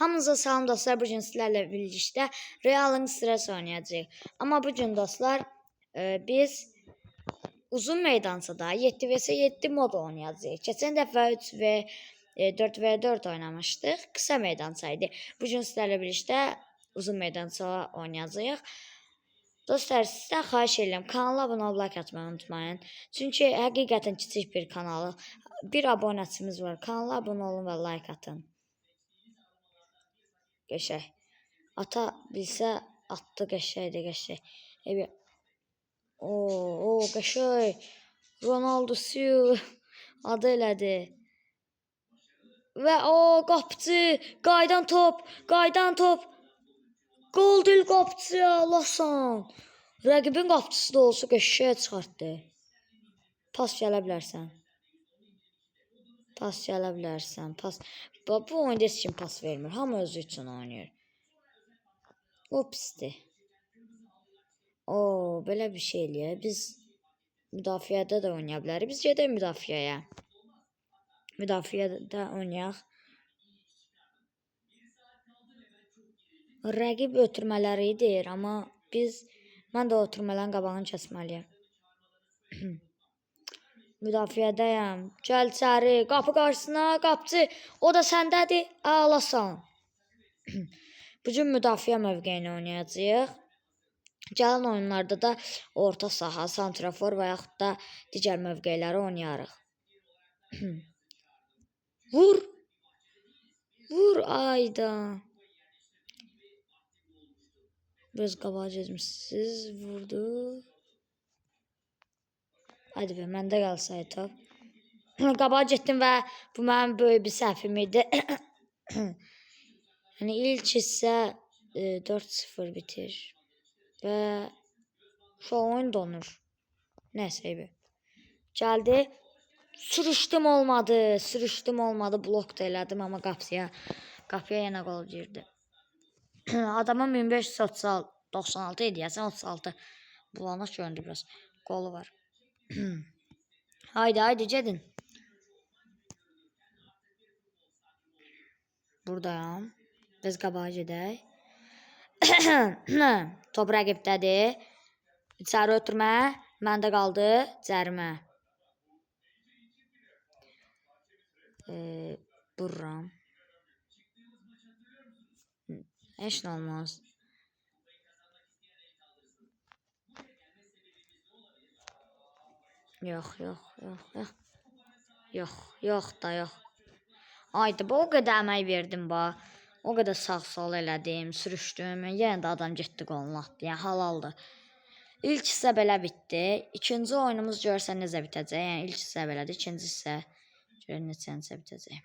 Hamınıza salam dostlar. Bugün sizlerle birlikte Real'ın stres oynayacağıq. Ama bugün dostlar biz uzun meydansada 7 vs 7 mod oynayacağıq. Geçen dəfə 3 və 4 və 4 oynamışdıq. Kısa meydansaydı. Bugün sizlerle birlikte uzun meydansa oynayacağıq. Dostlar, sizdən xahiş edirəm, kanala abunə olub like atmayı unutmayın. Çünki həqiqətən kiçik bir kanalı. Bir abunəçimiz var. Kanala abunə olun və like atın. Qəşəng. Ata bilsə atdı, qəşəngdir, qəşəng. Evet. O qəşəng. Ronaldo adı elədi. Və o qapıcı, qaydan top. Goldil qapıcı, Allahsan. Rəqibin qapıcısı da olsa qəşəng çıxartdı. Pas gələ bilərsən. Bu oyunda heç kim pas vermir. Hamı özü üçün oynayır. O pisdir. Belə bir şey eləyək. Biz müdafiədə də oynaya bilərik. Biz gedək müdafiəyə. Müdafiədə oynayaq. Rəqib ötürmələri deyir, amma mən də ötürmələrin qabağını kəsməliyəm. Müdafiədəyəm. Gəl içəri. Qapı qarşısına. Qapıcı. O da səndədir. Alasan. Bugün müdafiə mövqeyini oynayacağıq. Gələn oyunlarda da orta saha, santrafor və yaxud da digər mövqeyləri oynayarıq. Vur. Ayda. Biraz qabağa getmişsiniz. Vurdu. Hadi be, məndə qalsaydı top. Qabağa getdim və bu mənim böyük bir səhvim idi. Yəni ilk hissə 4-0 bitir. Və şu oyun donur. Nəysə be. Gəldi. Sürüşdüm olmadı. Blok da elədim, amma qapıya yenə qol girdi. Adama 1596 ediyəsən 36. Bulanaq gördü biraz. Qolu var. Haydi gedin. Buradayım. Biz qabağa gedək. Top rəqibdədir. İçəri ötürmə. Məndə qaldı. Cərimə. Vururam. Heç nə olmaz. Yox. Aydı, o qədər əmək verdim bax. O qədər sağ-sol elədim, sürüşdüm. Yenə də adam getdi qolunu atdı. Yəni halaldır. İlk hissə belə bitdi. İkinci oyunumuz görürsən necə bitəcək. Yəni ilk hissə belədir, ikinci hissə görürsən necə bitəcək.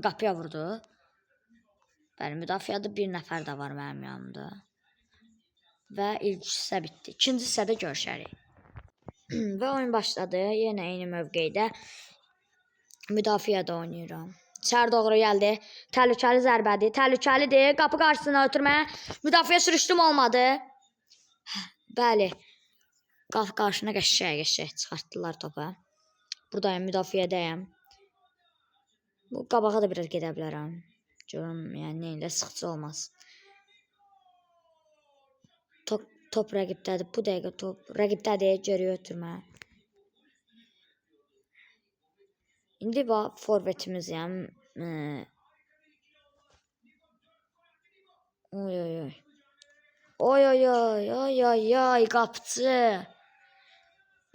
Qapıya vurdu. Bəli, müdafiədə bir nəfər də var mənim yanımda. Və ilk hissə bitdi. İkinci hissədə görüşərik. Və oyun başladı. Yenə eyni mövqeydə müdafiədə oynayıram. İçəri doğru gəldi. Təhlükəli zərbədir. Təhlükəlidir. Qapı qarşısına ötürmə. Müdafiə sürüşdüm olmadı. Bəli. Qapı qarşısına qəşəng çıxartdılar topu. Buradayım, müdafiədəyəm. Bu qabağa da biraz gedə bilərəm. Görüm, yəni neyilə sıxıcı olmaz. Top rəqibdədir. Bu dəqiqə top rəqibdədir. Geriyə ötürmə. İndi bax forvetimizəm. Oy,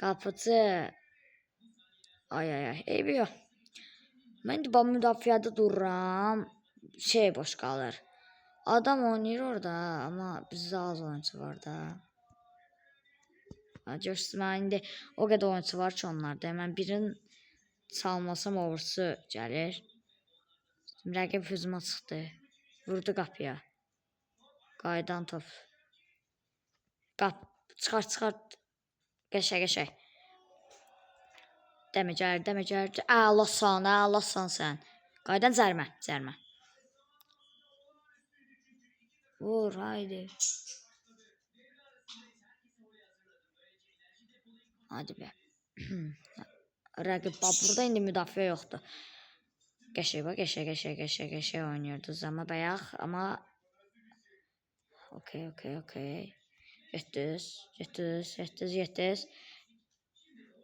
qapıcı. Ay, eybi yox. Mən indi bax müdafiədə dururam. Boş qalır. Adam oynayır orada, amma bizdə az oyuncu var da. Görürsünüz, mən indi o qədər oyuncu var ki onlarda. Mən birinin çalmasam oversu gəlir. Rəqib hücuma çıxdı. Vurdu qapıya. Qaydan top. Çıxart. Qəşəng. Dəməcər. Əlasan sən. Qaydan cərimə. Vur, haydi. Hadi be. Rəqib burada indi müdafiə yoxdur. Qəşəng bak, qəşəng oynuyordunuz ama bayaq, ama okey. Getdiniz.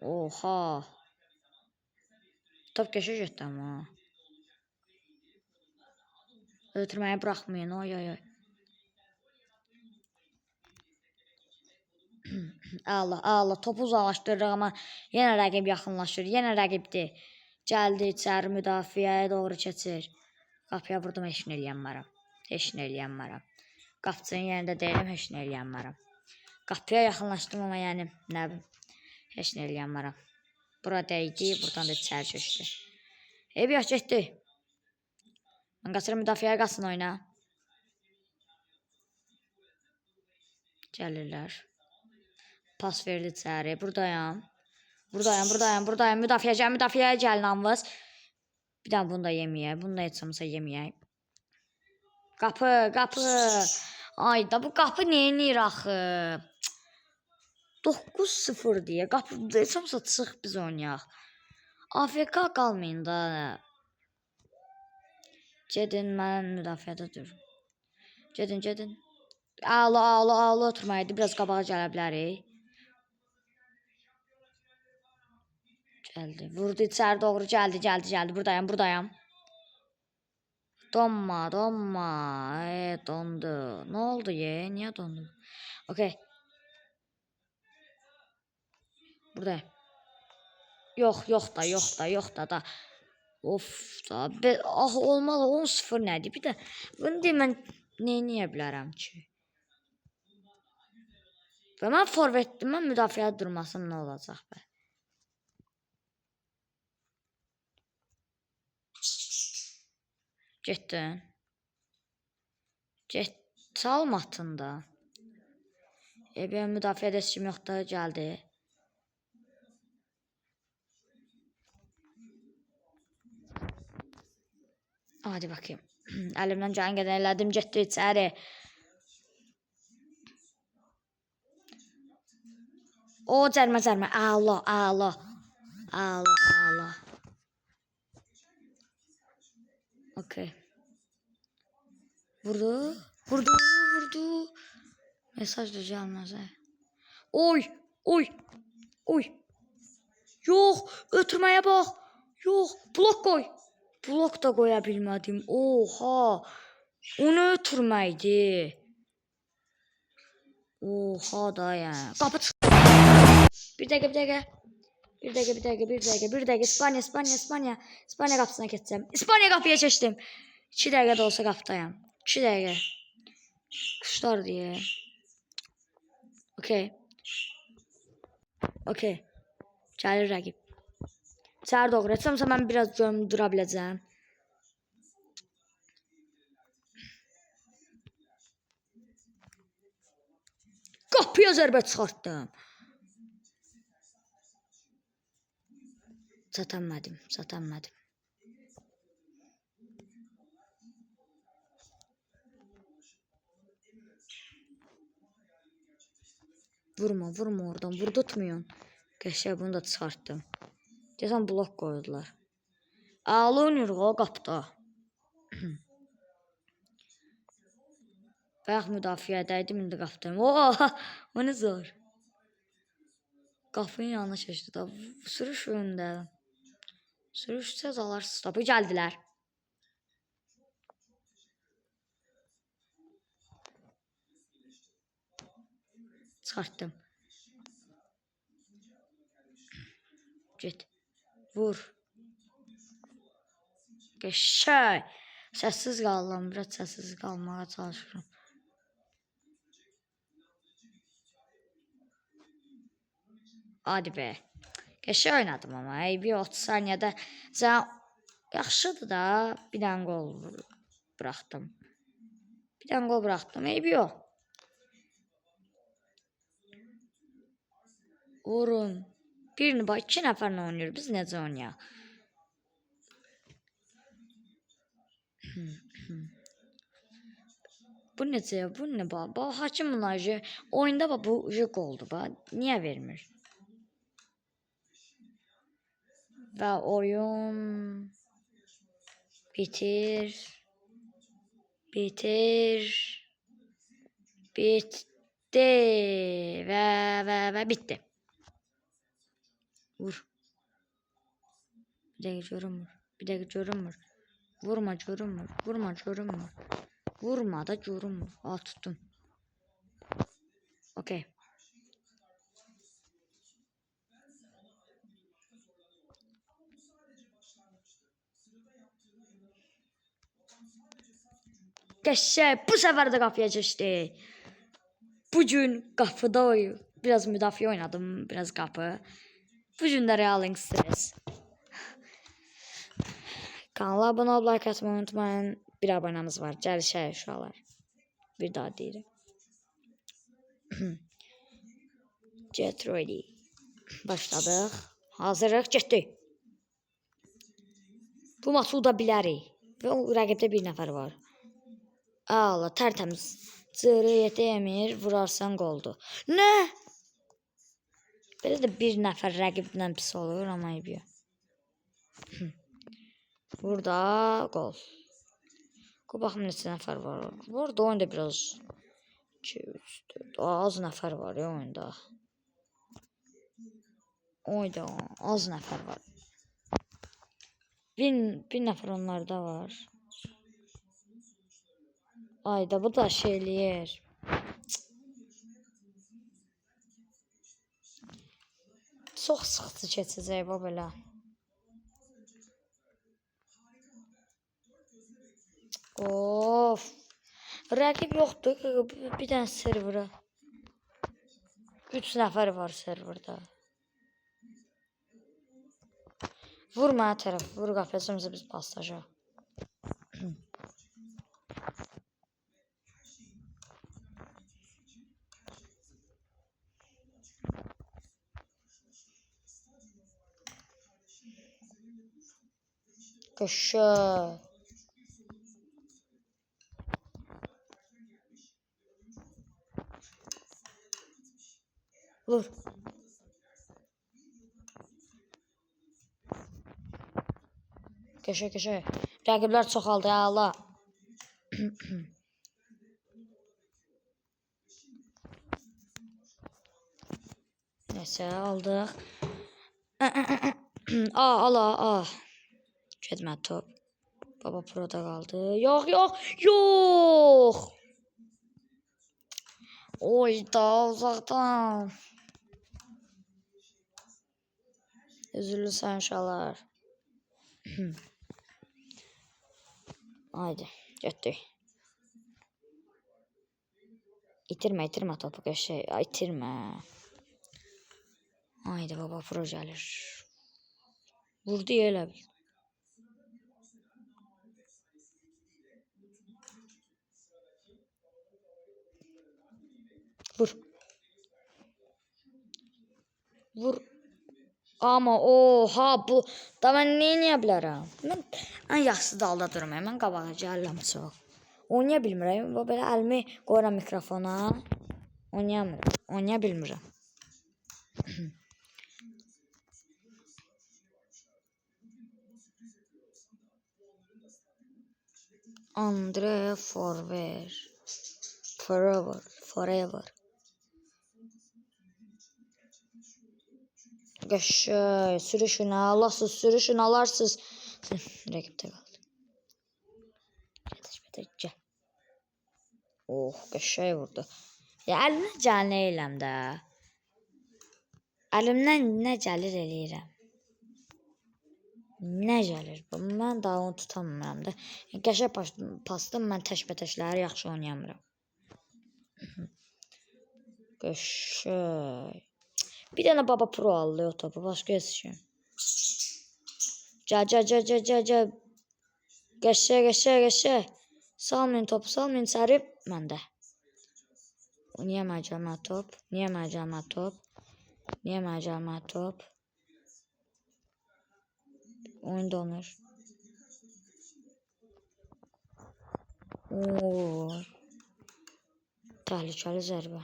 Oha. Top qəşəng getdi ama. Ötürməyi bırakmayın. Oy. Allah. Topu uzaqlaşdırırıq amma yenə rəqib yaxınlaşır. Yenə rəqibdir. Gəldi içəri müdafiəyə doğru keçir. Qapıya vurdum, heç nə eləyənməram. Qapıçının yerində deyiləm, heç nə eləyənməram. Qapıya yaxınlaşdım amma yəni nə bilim, heç nə eləyənməram. Bura dəydi, buradan da içəri keçdi. Yox, getdi. Mən qaçıram, müdafiəyə qalsın oyna. Gəlirlər. Pas verildi içəri. Buradayım. Müdafiəyə gəlin hamınız. Bir daha bunu da yeməyək. Bunu da heç olmasa yeməyək. Qapı. Ayda bu qapı neyinir axı? 9-0 deyə. Qapı heç olmasa çıx biz oynayaq. AFK qalmayın da. Gedin, mən müdafiədə durum. Gedin. Ağla oturmaydı. Biraz qabağa gələ bilərik. Gəldi. Vurdu içəri doğru. Gəldi. Buradayım. Donma. Dondu. Nə oldu Niyə dondu? Okey. Buradayım. Yox da. Of da. Olmalı 10-0 nədir? Bir də bunu deyim mən neyə bilərəm ki? Və mən forvetdim. Mən müdafiədə durmasam nə olacaq be? Getdin. Salmatında. Ben müdafiədə heç kim yoxdur, gəldi. Hadi bakayım. Əlimdən gələn qədər elədim, getdi içəri. O cərmə. Allah. Okey. Vurdu. Mesaj da gəlməz. Oy. Yox, ötürməyə bax. Yox, blok qoy. Blok da qoya bilmədim. Oha. Onu ötürməkdi. Oha da yəni. Qapı çıxdı. Bir dəqiqə. İspanya qapısına keçəcəm. İspanya qapıya keçdim. 2 dəqiqə də olsa qapıdayım. 2 dəqiqə. Kuşlar diye. Okey. Gəlir rəqib. İçəri doğru etsəmsə mən biraz dura biləcəm. Qapıya zərbə çıxartdım. Satanmadım. Vurma oradan. Vurdurtmuyorsun. Qəşəng bunu da çıxartdım. Deyəsən blok qoydular. Ağlı oynayırıq o qapıda. Bayaq müdafiədəydim, indi qapıdayım. O nə zor. Qapının yanına keçdi da. Sürüş önündə. Sürüşsəz alarsınız. Topu gəldilər. Çıxartdım. Get. Vur. Qəşəng. Səssiz qaldım. Biraz səssiz qalmağa çalışıram. Hadi be. Qəşəng oynadım amma. Bir 30 saniyədə yaxşıdır da. Bir dənə gol buraxdım. Eybi yox. Vurun. Birini bax 2 nəfərlə oynayır. Biz necə oynayaq? Bu necə? Bu nə bax? Bax hakim bunlar oyunda bax bu oldu bax. Niyə vermir? Və oyun Bitir. Bitir. Bitti. Ve bitti. Vur. Bir dakika görünmür. Bir dakika görünmür. Vurma görünmür. Vurma görünmür. Vurma da görünmür. Aa tuttum. Okey. Qəşəng. Bu səfər də qapıya keçdi. Bugün qapıda biraz müdafiə oynadım, biraz qapı. Bugün də Real Express. Kanala abunə olub like atmayı unutmayın. Bir abunəmiz var. Gəlişək uşaqlar. Bir daha deyirəm. Get ready. Başladıq. Hazırıq. Getdik. Bu maçı da bilərik. Və rəqibdə bir nəfər var. Allah, tərtəmiz. Cırı yetəmir, vurarsan qoldu. Nə? Belə də bir nəfər rəqibdən pis olur, amma eybiyor. Burada qol. Qol baxım neçə nəfər var. Burada oyunda biraz 2, 3, 4, az nəfər var ya oyunda. Oyunda az nəfər var. Bir nəfər onlarda var. Ayda bu da şey eləyir. Çox sıxıcı keçəcək bu belə. Of. Rəqib yoxdur. Bir dənə serverə. 3 nəfər var serverda. Vur mənə tərəf. Vur qapıya sonra biz paslaşaq. Qəşəng. Vur. Qəşəng. Rəqiblər çoxaldı ya Allah. Nəsə aldıq. Ala. Getmədi top. Baba Pro'da qaldı. Yox. Oy da uzaqdan. Üzülürsən uşaqlar. Haydi getdik. İtirmə topu qəşəng. İtirmə. Haydi Baba Pro gəlir. Vurdu elə bil. Vur. Amma oha bu da mən neyə bilərəm? Mən ən yaxşı dalda durmayım. Mən qabağa gəlirəm çox. Oynaya bilmirəm. Bu belə əlimi qoyuram mikrofona. Oynaya bilmirəm. Andre Forever. Qəşəng. Sürüşün alasız, sürüşün alarsız. Rəqibdə qaldı. Gəl. Oh, qəşəng vurdu. Ya əlimdən gəlinə eləm də. Əlimdən nə gəlir eləyirəm. Nə gəlir? Mən daha onu tutamıram da. Qəşəng pasdım, mən təkbətəkləri yaxşı oynayamıram. Qəşəng. Bir dənə Baba Pro aldı o topu. Başqa heç şey. Gəl. Qəşəng. Salmayın topu, salmayın sərib məndə. Niyə mənə gəlmə top? Oyun donur. Təhlükəli zərbə.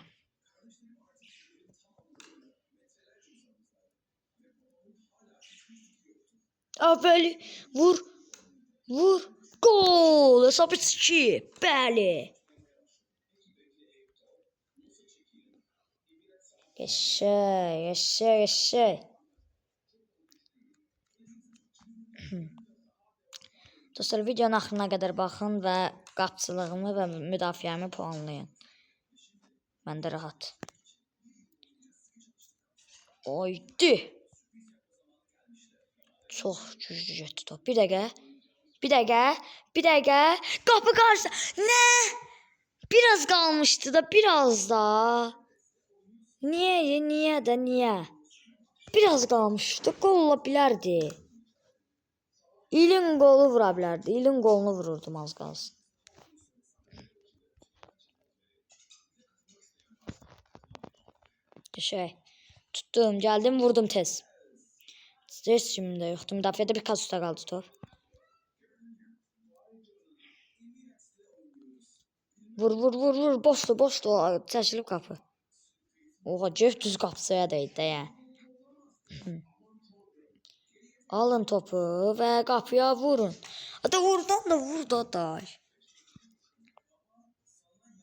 Aferin. Vur. Gol! Hesab 2. Bəli. Yaşay. Dostlar, videonun axırına qədər baxın və qapçılığımı və müdafiəmi puanlayın. Mən də rahat. Oydi. Çox güclü getdi top. Bir dəqiqə. Qapı qarşı. Nə? Biraz qalmışdı da, biraz da. Niyə? Biraz qalmışdı. Qol ola bilərdi. İlin qolu vura bilərdi. İlin qolunu vururdum az qalsın. Tuttum, gəldim, vurdum tez. Heç kimdə yoxdur. Müdafiədə bir kasusta qaldı top. Vur. Boşdur. Çəkilib qapı. Oha, göz düz qapısıya dəydi də ya. Alın topu və qapıya vurun. Hatta oradan da vur da.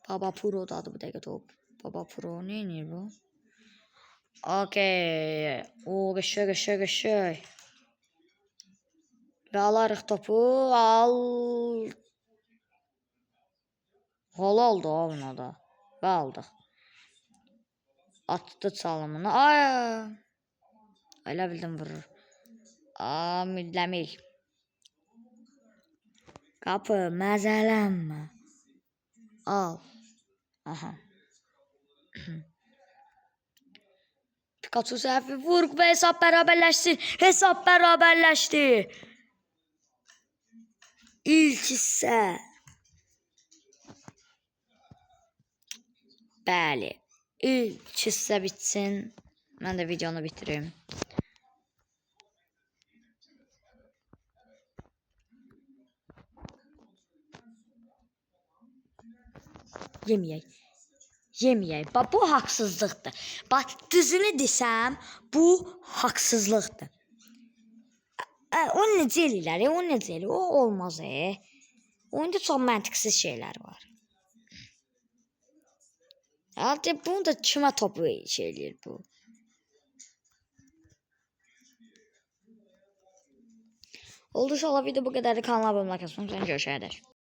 Baba Pro'dadır bu dəqiqə top. Baba Pro nə edir bu? Okey. O qəşəng. Və alarıq topu. Halal da buna da. Və aldıq. Attı çalımını. Elə bildim vurur. Milləmil. Qapı, məzələnmə. Al. Aha. Pikachu səhvi vur və hesab bərabərləşdi. İlk hissə. Bəli. İlk hissə bitsin. Mən də videonu bitirim. Yeməyək. Bax, bu haqsızlıqdır. Bax, düzünü desəm, bu haqsızlıqdır. O necə eləyirlər? O olmaz. Oyunda çox məntiqsiz şeylər var. Bunu da kimə topu eləyir bu? Oldu, inşallah video bu qədərdir. Kanala abunə olmayı unutmayın. Görüşək.